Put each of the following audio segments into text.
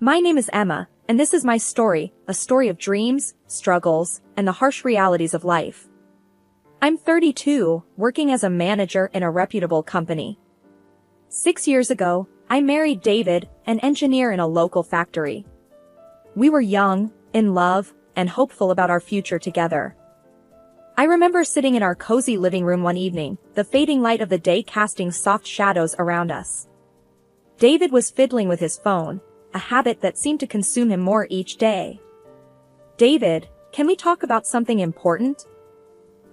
My name is Emma, and this is my story, a story of dreams, struggles, and the harsh realities of life. I'm 32, working as a manager in a reputable company. 6 years ago, I married David, an engineer in a local factory. We were young, in love, and hopeful about our future together. I remember sitting in our cozy living room one evening, the fading light of the day casting soft shadows around us. David was fiddling with his phone, a habit that seemed to consume him more each day. "David, can we talk about something important?"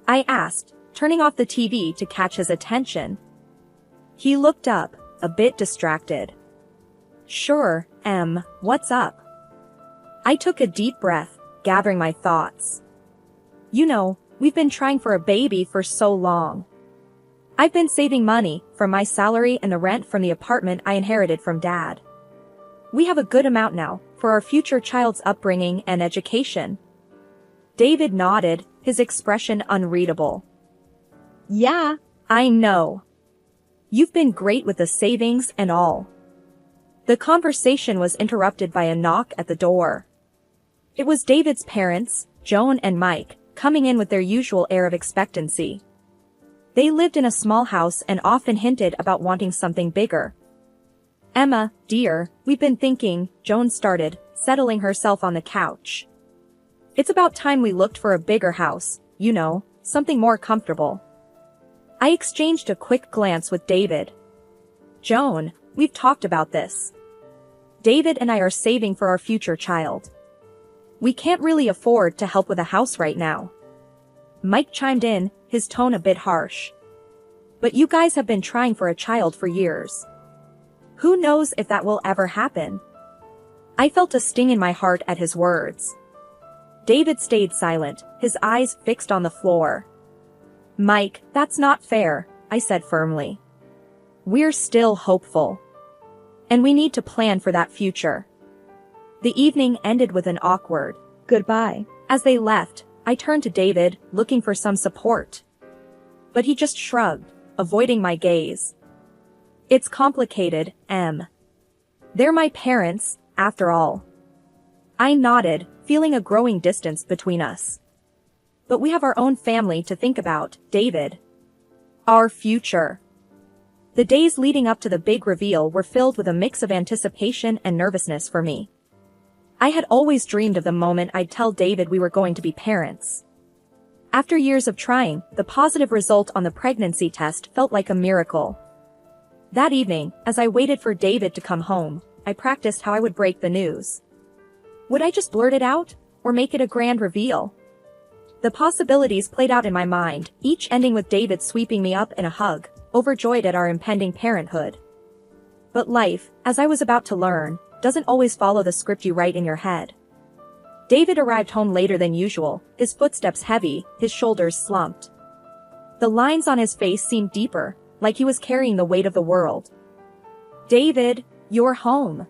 I asked, turning off the TV to catch his attention. He looked up, a bit distracted. "Sure, Em, what's up?" I took a deep breath, gathering my thoughts. "You know, we've been trying for a baby for so long. I've been saving money from my salary and the rent from the apartment I inherited from Dad. We have a good amount now for our future child's upbringing and education." David nodded, his expression unreadable. "Yeah, I know. You've been great with the savings and all." The conversation was interrupted by a knock at the door. It was David's parents, Joan and Mike, coming in with their usual air of expectancy. They lived in a small house and often hinted about wanting something bigger. "Emma, dear, we've been thinking," Joan started, settling herself on the couch. "It's about time we looked for a bigger house, you know, something more comfortable." I exchanged a quick glance with David. "Joan, we've talked about this. David and I are saving for our future child. We can't really afford to help with a house right now." Mike chimed in, his tone a bit harsh. "But you guys have been trying for a child for years. Who knows if that will ever happen?" I felt a sting in my heart at his words. David stayed silent, his eyes fixed on the floor. "Mike, that's not fair," I said firmly. "We're still hopeful. And we need to plan for that future." The evening ended with an awkward goodbye. As they left, I turned to David, looking for some support. But he just shrugged, avoiding my gaze. "It's complicated, Em. They're my parents, after all." I nodded, feeling a growing distance between us. "But we have our own family to think about, David. Our future." The days leading up to the big reveal were filled with a mix of anticipation and nervousness for me. I had always dreamed of the moment I'd tell David we were going to be parents. After years of trying, the positive result on the pregnancy test felt like a miracle. That evening, as I waited for David to come home, I practiced how I would break the news. Would I just blurt it out, or make it a grand reveal? The possibilities played out in my mind, each ending with David sweeping me up in a hug, overjoyed at our impending parenthood. But life, as I was about to learn, doesn't always follow the script you write in your head. David arrived home later than usual, his footsteps heavy, his shoulders slumped. The lines on his face seemed deeper, like he was carrying the weight of the world. "David, you're home,"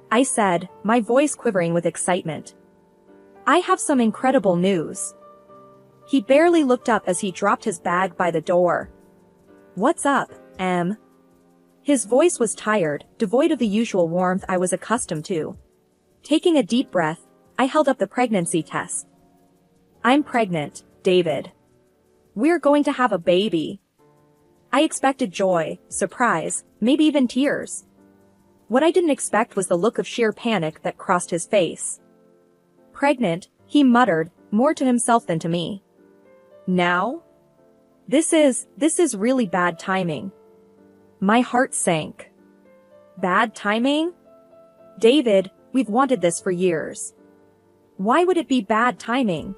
I said, my voice quivering with excitement. "I have some incredible news." He barely looked up as he dropped his bag by the door. "What's up, Em?" His voice was tired, devoid of the usual warmth I was accustomed to. Taking a deep breath, I held up the pregnancy test. "I'm pregnant, David. We're going to have a baby." I expected joy, surprise, maybe even tears. What I didn't expect was the look of sheer panic that crossed his face. "Pregnant," he muttered, more to himself than to me. "Now? This is really bad timing." My heart sank. "Bad timing? David, we've wanted this for years. Why would it be bad timing?"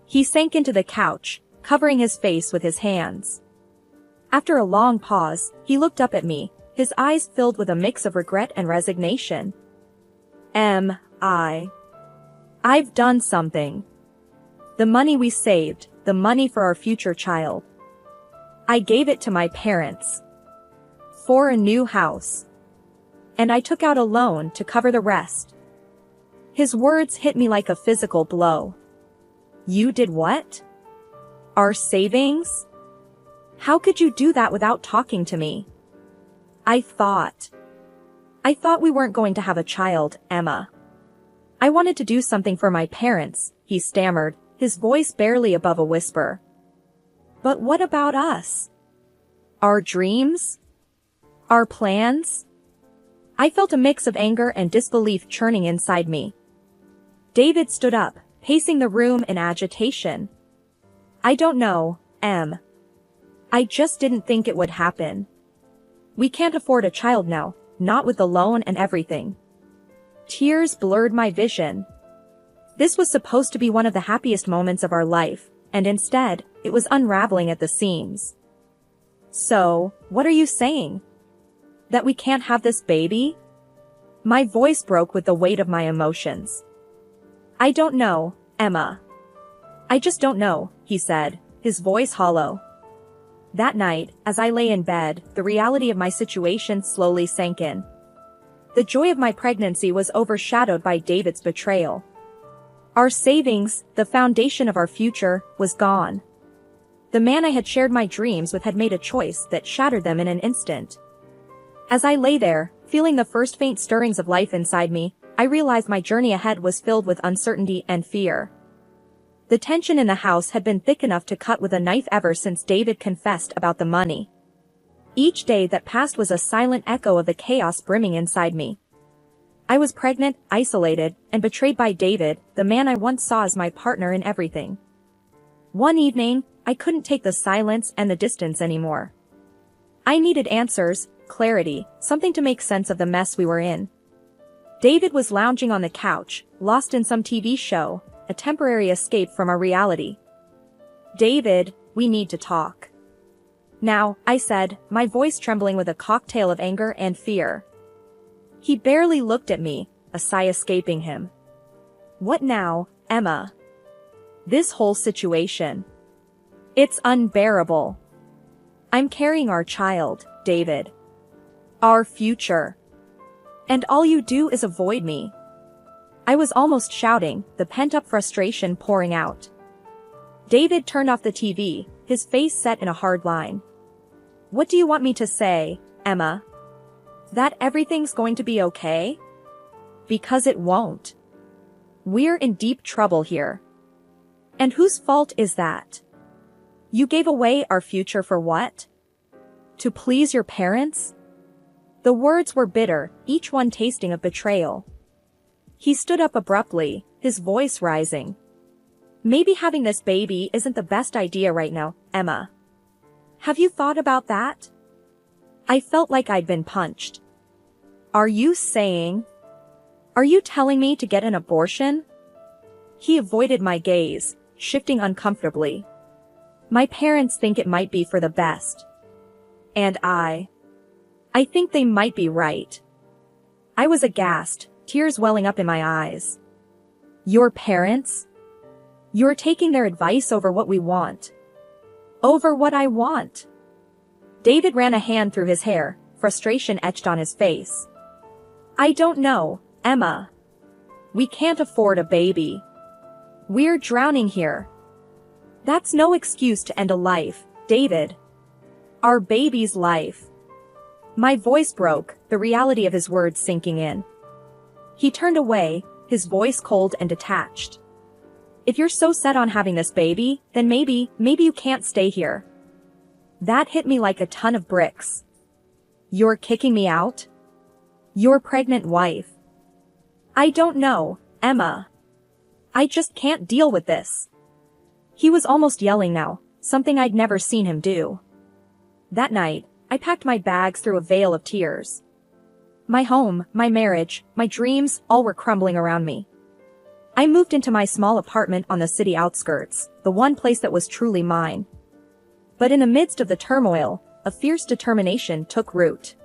He sank into the couch, covering his face with his hands. After a long pause, he looked up at me, his eyes filled with a mix of regret and resignation. "Em, I've done something. The money we saved, the money for our future child. I gave it to my parents. For a new house. And I took out a loan to cover the rest." His words hit me like a physical blow. "You did what? Our savings? How could you do that without talking to me?" I thought. I thought we weren't going to have a child, Emma. I wanted to do something for my parents, he stammered, his voice barely above a whisper. But what about us? Our dreams? Our plans? I felt a mix of anger and disbelief churning inside me. David stood up, pacing the room in agitation. I don't know, Em. I just didn't think it would happen. We can't afford a child now, not with the loan and everything. Tears blurred my vision. This was supposed to be one of the happiest moments of our life, and instead, it was unraveling at the seams. So, what are you saying? That we can't have this baby? My voice broke with the weight of my emotions. I don't know, Emma. I just don't know, he said, his voice hollow. That night, as I lay in bed, the reality of my situation slowly sank in. The joy of my pregnancy was overshadowed by David's betrayal. Our savings, the foundation of our future, was gone. The man I had shared my dreams with had made a choice that shattered them in an instant. As I lay there, feeling the first faint stirrings of life inside me, I realized my journey ahead was filled with uncertainty and fear. The tension in the house had been thick enough to cut with a knife ever since David confessed about the money. Each day that passed was a silent echo of the chaos brimming inside me. I was pregnant, isolated, and betrayed by David, the man I once saw as my partner in everything. One evening, I couldn't take the silence and the distance anymore. I needed answers, clarity, something to make sense of the mess we were in. David was lounging on the couch, lost in some TV show, a temporary escape from our reality. David, we need to talk. Now, I said, my voice trembling with a cocktail of anger and fear. He barely looked at me, a sigh escaping him. What now, Emma? This whole situation. It's unbearable. I'm carrying our child, David. Our future. And all you do is avoid me. I was almost shouting, the pent-up frustration pouring out. David turned off the TV, his face set in a hard line. What do you want me to say, Emma? That everything's going to be okay? Because it won't. We're in deep trouble here. And whose fault is that? You gave away our future for what? To please your parents? The words were bitter, each one tasting of betrayal. He stood up abruptly, his voice rising. Maybe having this baby isn't the best idea right now, Emma. Have you thought about that? I felt like I'd been punched. Are you telling me to get an abortion? He avoided my gaze, shifting uncomfortably. My parents think it might be for the best. And I think they might be right. I was aghast, tears welling up in my eyes. Your parents? You're taking their advice over what we want. Over what I want. David ran a hand through his hair, frustration etched on his face. I don't know, Emma. We can't afford a baby. We're drowning here. That's no excuse to end a life, David. Our baby's life. My voice broke, the reality of his words sinking in. He turned away, his voice cold and detached. If you're so set on having this baby, then maybe you can't stay here. That hit me like a ton of bricks. You're kicking me out? Your pregnant wife. I don't know, Emma. I just can't deal with this. He was almost yelling now, something I'd never seen him do. That night, I packed my bags through a veil of tears. My home, my marriage, my dreams, all were crumbling around me. I moved into my small apartment on the city outskirts, the one place that was truly mine. But in the midst of the turmoil, a fierce determination took root.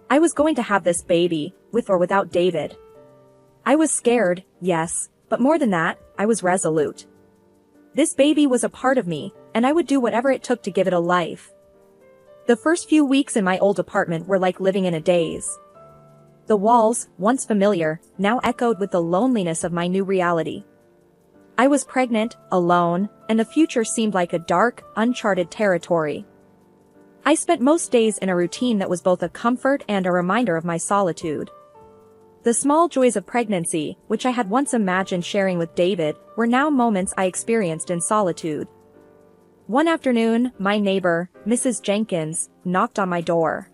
I was going to have this baby, with or without David. I was scared, yes, but more than that, I was resolute. This baby was a part of me, and I would do whatever it took to give it a life. The first few weeks in my old apartment were like living in a daze. The walls, once familiar, now echoed with the loneliness of my new reality. I was pregnant, alone, and the future seemed like a dark, uncharted territory. I spent most days in a routine that was both a comfort and a reminder of my solitude. The small joys of pregnancy, which I had once imagined sharing with David, were now moments I experienced in solitude. One afternoon, my neighbor, Mrs. Jenkins, knocked on my door.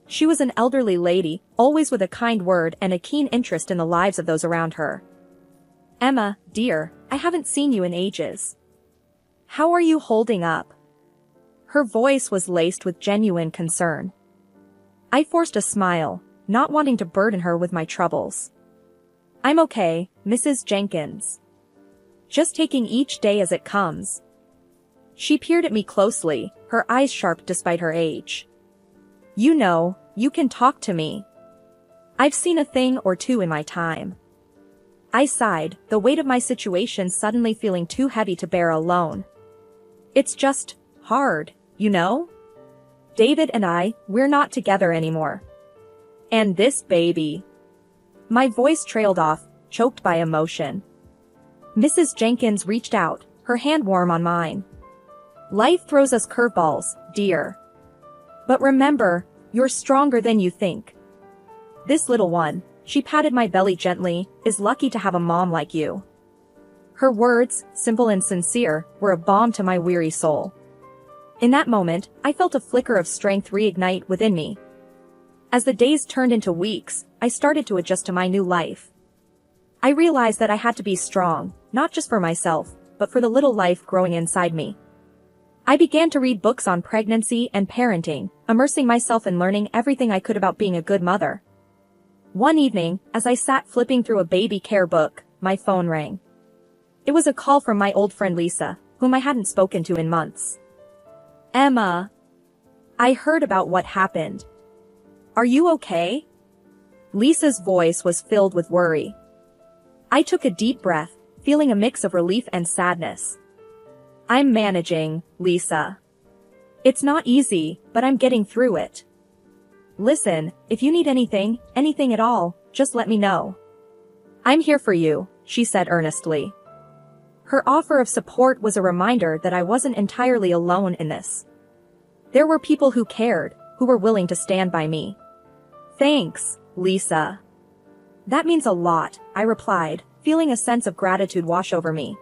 She was an elderly lady, always with a kind word and a keen interest in the lives of those around her. "Emma, dear, I haven't seen you in ages. How are you holding up?" Her voice was laced with genuine concern. I forced a smile, not wanting to burden her with my troubles. "I'm okay, Mrs. Jenkins. Just taking each day as it comes." She peered at me closely, her eyes sharp despite her age. "You know, you can talk to me. I've seen a thing or two in my time." I sighed, the weight of my situation suddenly feeling too heavy to bear alone. "It's just hard, you know? David and we're not together anymore. And this baby." My voice trailed off, choked by emotion. Mrs. Jenkins reached out, her hand warm on mine. "Life throws us curveballs, dear. But remember, you're stronger than you think. This little one," she patted my belly gently, "is lucky to have a mom like you." Her words, simple and sincere, were a balm to my weary soul. In that moment, I felt a flicker of strength reignite within me. As the days turned into weeks, I started to adjust to my new life. I realized that I had to be strong, not just for myself, but for the little life growing inside me. I began to read books on pregnancy and parenting, immersing myself in learning everything I could about being a good mother. One evening, as I sat flipping through a baby care book, my phone rang. It was a call from my old friend Lisa, whom I hadn't spoken to in months. "Emma, I heard about what happened. Are you okay?" Lisa's voice was filled with worry. I took a deep breath, feeling a mix of relief and sadness. "I'm managing, Lisa. It's not easy, but I'm getting through it. Listen, if you need anything at all, just let me know. I'm here for you," she said earnestly. Her offer of support was a reminder that I wasn't entirely alone in this. There were people who cared, who were willing to stand by me. "Thanks, Lisa. That means a lot," I replied, feeling a sense of gratitude wash over me.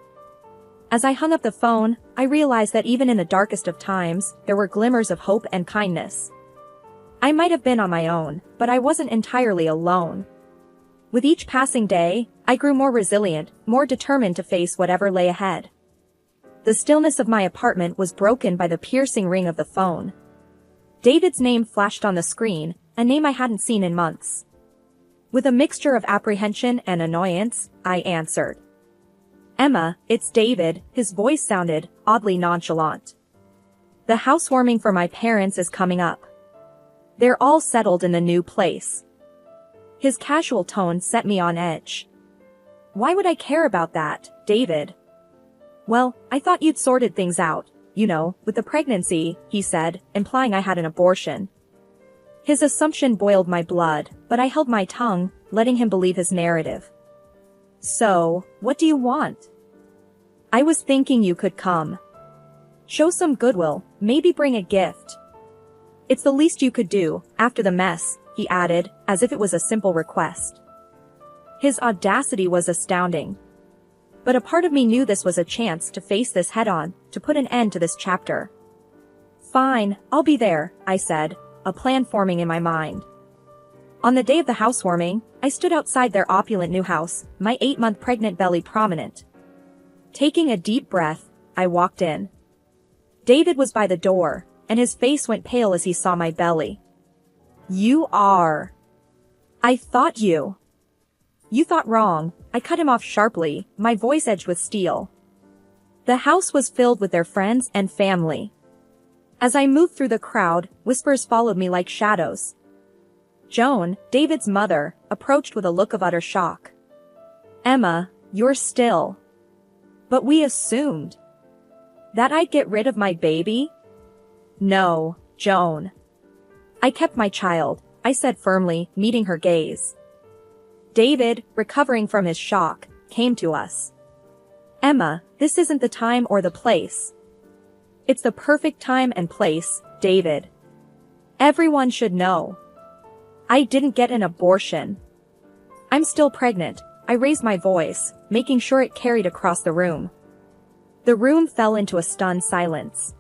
As I hung up the phone, I realized that even in the darkest of times, there were glimmers of hope and kindness. I might have been on my own, but I wasn't entirely alone. With each passing day, I grew more resilient, more determined to face whatever lay ahead. The stillness of my apartment was broken by the piercing ring of the phone. David's name flashed on the screen, a name I hadn't seen in months. With a mixture of apprehension and annoyance, I answered. "Emma, it's David," his voice sounded oddly nonchalant. "The housewarming for my parents is coming up. They're all settled in the new place." His casual tone set me on edge. "Why would I care about that, David?" "Well, I thought you'd sorted things out, you know, with the pregnancy," he said, implying I had an abortion. His assumption boiled my blood, but I held my tongue, letting him believe his narrative. "So, what do you want?" "I was thinking you could come. Show some goodwill, maybe bring a gift. It's the least you could do, after the mess," he added, as if it was a simple request. His audacity was astounding. But a part of me knew this was a chance to face this head-on, to put an end to this chapter. "Fine, I'll be there," I said, a plan forming in my mind. On the day of the housewarming, I stood outside their opulent new house, my 8-month pregnant belly prominent. Taking a deep breath, I walked in. David was by the door, and his face went pale as he saw my belly. "You are..." "I thought you..." "You thought wrong," I cut him off sharply, my voice edged with steel. The house was filled with their friends and family. As I moved through the crowd, whispers followed me like shadows. Joan, David's mother, approached with a look of utter shock. "Emma, you're still..." "But we assumed..." "That I'd get rid of my baby?" "No, Joan." "I kept my child," I said firmly, meeting her gaze. David, recovering from his shock, came to us. "Emma, this isn't the time or the place." "It's the perfect time and place," David. Everyone should know. I didn't get an abortion. I'm still pregnant, I raised my voice, making sure it carried across the room. The room fell into a stunned silence.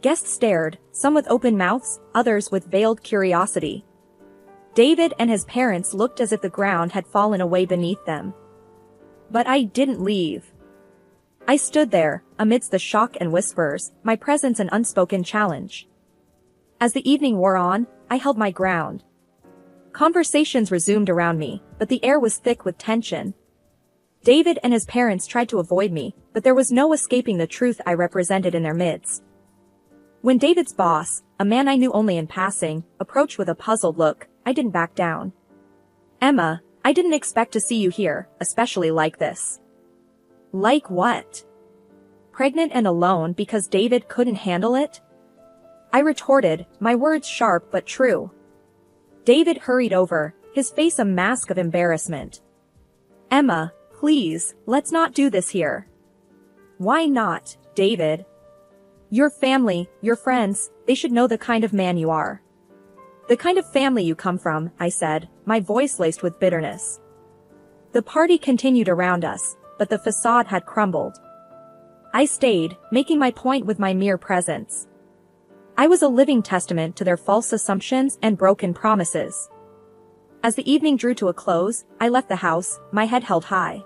Guests stared, some with open mouths, others with veiled curiosity. David and his parents looked as if the ground had fallen away beneath them. But I didn't leave. I stood there, amidst the shock and whispers, my presence an unspoken challenge. As the evening wore on, I held my ground. Conversations resumed around me, but the air was thick with tension. David and his parents tried to avoid me, but there was no escaping the truth I represented in their midst. When David's boss, a man I knew only in passing, approached with a puzzled look, I didn't back down. "Emma, I didn't expect to see you here, especially like this." "Like what?" "Pregnant and alone because David couldn't handle it?" I retorted, my words sharp but true. David hurried over, his face a mask of embarrassment. "Emma, please, let's not do this here." "Why not, David?" "Your family, your friends, they should know the kind of man you are." "The kind of family you come from," I said, my voice laced with bitterness. The party continued around us, but the facade had crumbled. I stayed, making my point with my mere presence. I was a living testament to their false assumptions and broken promises. As the evening drew to a close, I left the house, my head held high.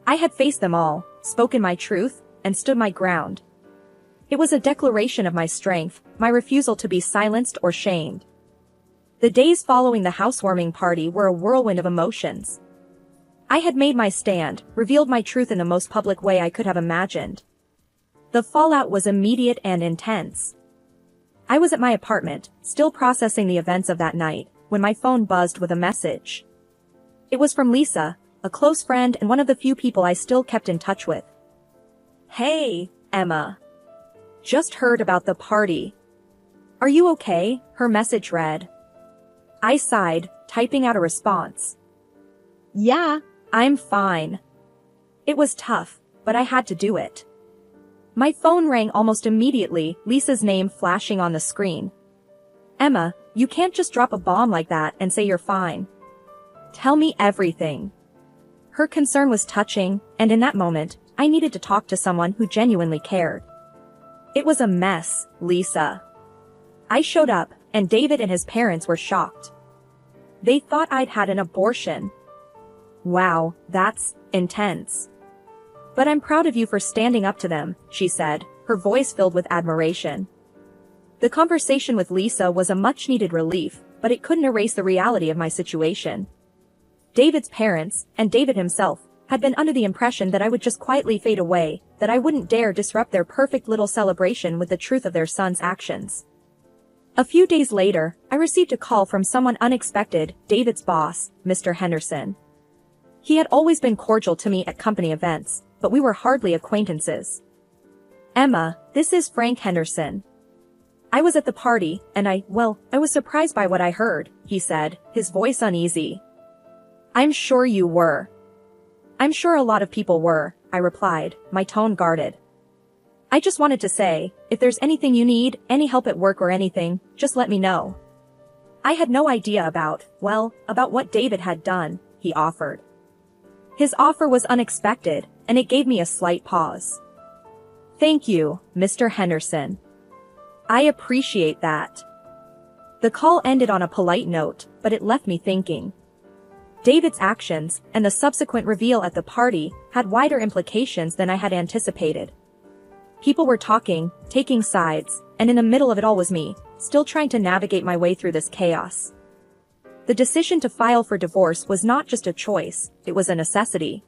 I had faced them all, spoken my truth, and stood my ground. It was a declaration of my strength, my refusal to be silenced or shamed. The days following the housewarming party were a whirlwind of emotions. I had made my stand, revealed my truth in the most public way I could have imagined. The fallout was immediate and intense. I was at my apartment, still processing the events of that night, when my phone buzzed with a message. It was from Lisa, a close friend and one of the few people I still kept in touch with. "Hey, Emma. Just heard about the party. Are you okay?" her message read. I sighed, typing out a response. "Yeah, I'm fine." It was tough, but I had to do it. My phone rang almost immediately, Lisa's name flashing on the screen. "Emma, you can't just drop a bomb like that and say you're fine. Tell me everything." Her concern was touching, and in that moment, I needed to talk to someone who genuinely cared. It was a mess, Lisa. I showed up, and David and his parents were shocked. They thought I'd had an abortion. "Wow, that's intense. But I'm proud of you for standing up to them," she said, her voice filled with admiration. The conversation with Lisa was a much-needed relief, but it couldn't erase the reality of my situation. David's parents, and David himself, had been under the impression that I would just quietly fade away, that I wouldn't dare disrupt their perfect little celebration with the truth of their son's actions. A few days later, I received a call from someone unexpected, David's boss, Mr. Henderson. He had always been cordial to me at company events, but we were hardly acquaintances. "Emma, this is Frank Henderson. I was at the party, and I was surprised by what I heard," he said, his voice uneasy. "I'm sure you were." "I'm sure a lot of people were," I replied, my tone guarded. "I just wanted to say, if there's anything you need, any help at work or anything, just let me know." I had no idea about what David had done, he offered. His offer was unexpected, and it gave me a slight pause. "Thank you, Mr. Henderson. I appreciate that." The call ended on a polite note, but it left me thinking. David's actions, and the subsequent reveal at the party, had wider implications than I had anticipated. People were talking, taking sides, and in the middle of it all was me, still trying to navigate my way through this chaos. The decision to file for divorce was not just a choice, it was a necessity.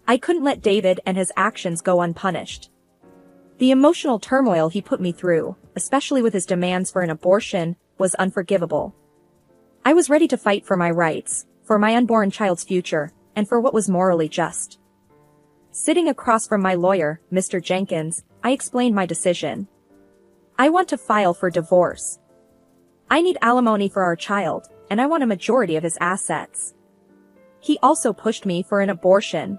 I couldn't let David and his actions go unpunished. The emotional turmoil he put me through, especially with his demands for an abortion, was unforgivable. I was ready to fight for my rights, for my unborn child's future, and for what was morally just. Sitting across from my lawyer, Mr. Jenkins, I explained my decision. "I want to file for divorce. I need alimony for our child, and I want a majority of his assets." He also pushed me for an abortion.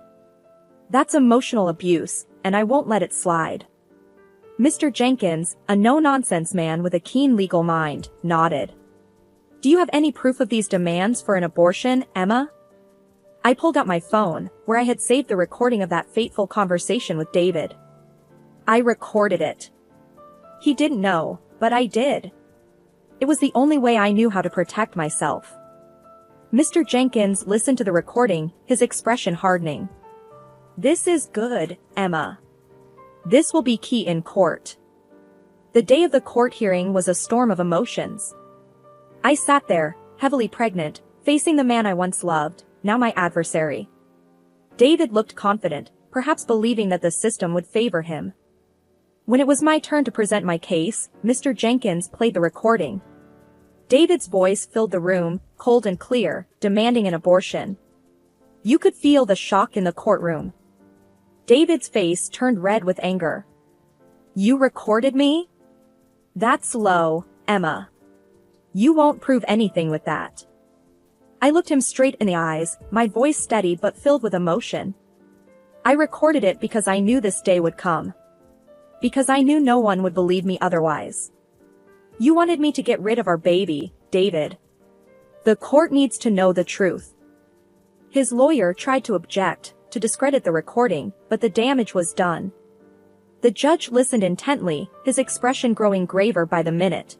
"That's emotional abuse, and I won't let it slide." Mr. Jenkins, a no-nonsense man with a keen legal mind, nodded. Do you have any proof of these demands for an abortion, Emma? I pulled out my phone, where I had saved the recording of that fateful conversation with David. I recorded it. He didn't know, but I did. It was the only way I knew how to protect myself. Mr. Jenkins listened to the recording, his expression hardening. This is good, Emma. This will be key in court. The day of the court hearing was a storm of emotions. I sat there, heavily pregnant, facing the man I once loved, now my adversary. David looked confident, perhaps believing that the system would favor him. When it was my turn to present my case, Mr. Jenkins played the recording. David's voice filled the room, cold and clear, demanding an abortion. You could feel the shock in the courtroom. David's face turned red with anger. You recorded me? That's low, Emma. You won't prove anything with that. I looked him straight in the eyes, my voice steady but filled with emotion. I recorded it because I knew this day would come. Because I knew no one would believe me otherwise. You wanted me to get rid of our baby, David. The court needs to know the truth. His lawyer tried to object, to discredit the recording, but the damage was done. The judge listened intently, his expression growing graver by the minute.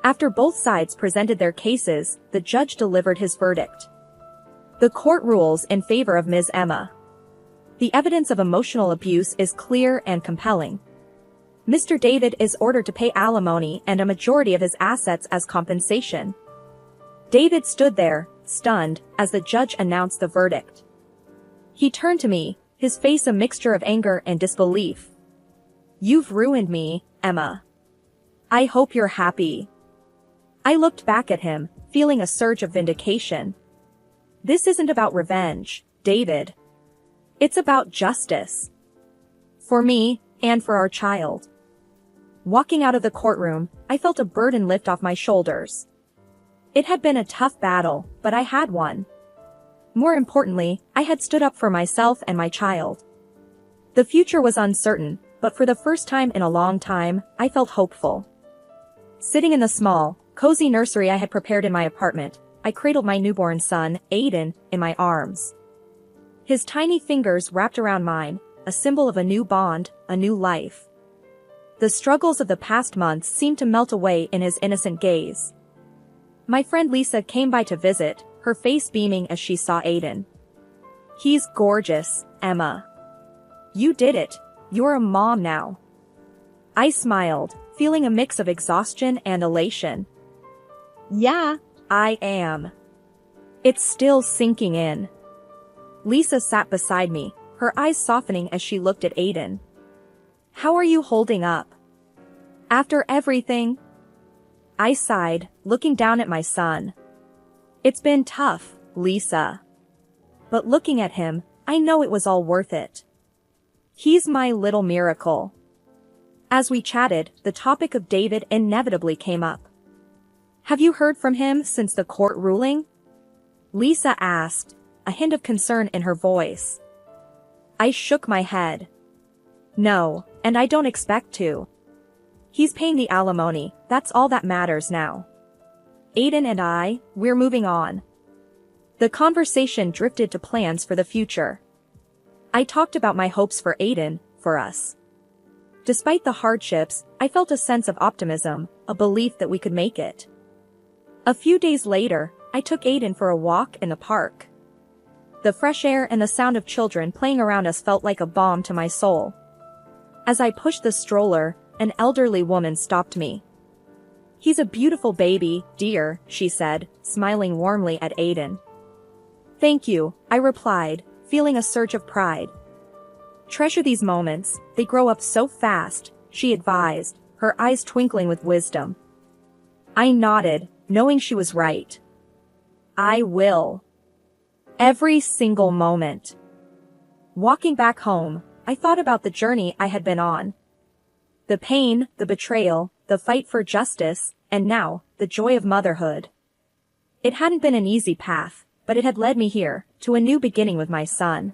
After both sides presented their cases, the judge delivered his verdict. The court rules in favor of Ms. Emma. The evidence of emotional abuse is clear and compelling. Mr. David is ordered to pay alimony and a majority of his assets as compensation. David stood there, stunned, as the judge announced the verdict. He turned to me, his face a mixture of anger and disbelief. You've ruined me, Emma. I hope you're happy. I looked back at him, feeling a surge of vindication. This isn't about revenge, David. It's about justice. For me, and for our child. Walking out of the courtroom, I felt a burden lift off my shoulders. It had been a tough battle, but I had won. More importantly, I had stood up for myself and my child. The future was uncertain, but for the first time in a long time, I felt hopeful. Sitting in the small, cozy nursery I had prepared in my apartment, I cradled my newborn son, Aiden, in my arms. His tiny fingers wrapped around mine, a symbol of a new bond, a new life. The struggles of the past months seemed to melt away in his innocent gaze. My friend Lisa came by to visit, her face beaming as she saw Aiden. He's gorgeous, Emma. You did it. You're a mom now. I smiled, feeling a mix of exhaustion and elation. Yeah, I am. It's still sinking in. Lisa sat beside me, her eyes softening as she looked at Aiden. How are you holding up? After everything? I sighed, looking down at my son. It's been tough, Lisa. But looking at him, I know it was all worth it. He's my little miracle. As we chatted, the topic of David inevitably came up. Have you heard from him since the court ruling? Lisa asked, a hint of concern in her voice. I shook my head. No, and I don't expect to. He's paying the alimony, that's all that matters now. Aiden and we're moving on. The conversation drifted to plans for the future. I talked about my hopes for Aiden, for us. Despite the hardships, I felt a sense of optimism, a belief that we could make it. A few days later, I took Aiden for a walk in the park. The fresh air and the sound of children playing around us felt like a balm to my soul. As I pushed the stroller, an elderly woman stopped me. He's a beautiful baby, dear, she said, smiling warmly at Aiden. Thank you, I replied, feeling a surge of pride. Treasure these moments, they grow up so fast, she advised, her eyes twinkling with wisdom. I nodded, knowing she was right. I will. Every single moment. Walking back home, I thought about the journey I had been on. The pain, the betrayal, the fight for justice, and now, the joy of motherhood. It hadn't been an easy path, but it had led me here, to a new beginning with my son.